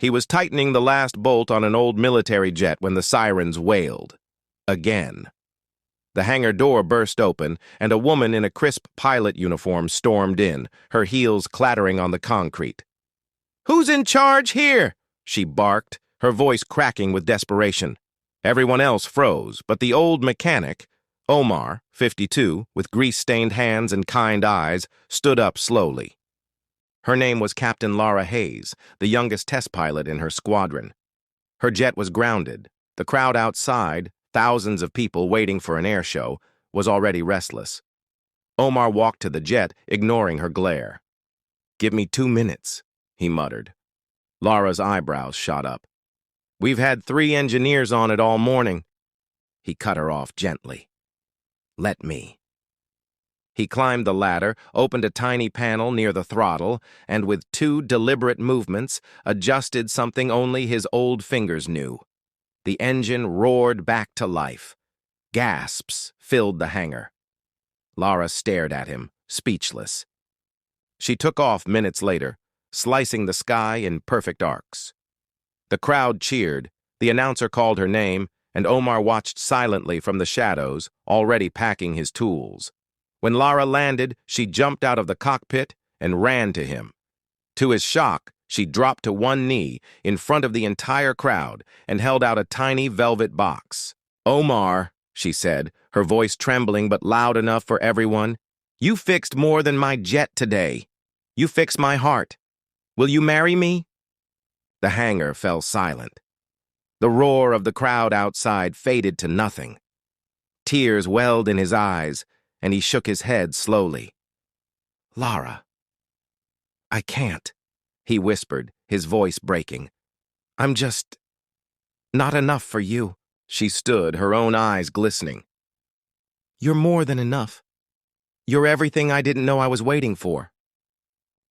He was tightening the last bolt on an old military jet when the sirens wailed. Again. The hangar door burst open, and a woman in a crisp pilot uniform stormed in, her heels clattering on the concrete. "Who's in charge here?" she barked, her voice cracking with desperation. Everyone else froze, but the old mechanic, Omar, 52, with grease-stained hands and kind eyes, stood up slowly. Her name was Captain Lara Hayes, the youngest test pilot in her squadron. Her jet was grounded. The crowd outside, thousands of people waiting for an air show, was already restless. Omar walked to the jet, ignoring her glare. "Give me 2 minutes," he muttered. Lara's eyebrows shot up. "We've had 3 engineers on it all morning." He cut her off gently. "Let me." He climbed the ladder, opened a tiny panel near the throttle, and with 2 deliberate movements, adjusted something only his old fingers knew. The engine roared back to life. Gasps filled the hangar. Lara stared at him, speechless. She took off minutes later, slicing the sky in perfect arcs. The crowd cheered, the announcer called her name, and Omar watched silently from the shadows, already packing his tools. When Lara landed, she jumped out of the cockpit and ran to him. To his shock, she dropped to one knee in front of the entire crowd and held out a tiny velvet box. "Omar," she said, her voice trembling but loud enough for everyone, "you fixed more than my jet today. You fixed my heart. Will you marry me?" The hangar fell silent. The roar of the crowd outside faded to nothing. Tears welled in his eyes, and he shook his head slowly. "Lara, I can't," he whispered, his voice breaking. "I'm just not enough for you." She stood, her own eyes glistening. "You're more than enough. You're everything I didn't know I was waiting for."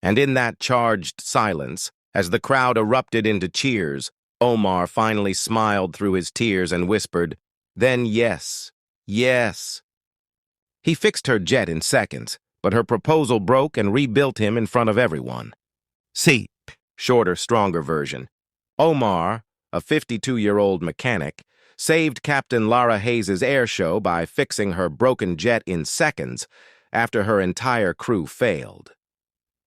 And in that charged silence, as the crowd erupted into cheers, Omar finally smiled through his tears and whispered, "Then yes, yes." He fixed her jet in seconds, but her proposal broke and rebuilt him in front of everyone. See, shorter, stronger version. Omar, a 52-year-old mechanic, saved Captain Lara Hayes' air show by fixing her broken jet in seconds after her entire crew failed.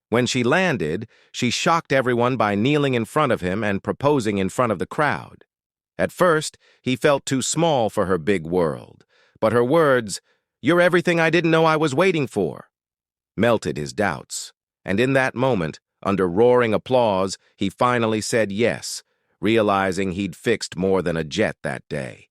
When she landed, she shocked everyone by kneeling in front of him and proposing in front of the crowd. At first, he felt too small for her big world, but her words, "You're everything I didn't know I was waiting for," melted his doubts. And in that moment, under roaring applause, he finally said yes, realizing he'd fixed more than a jet that day.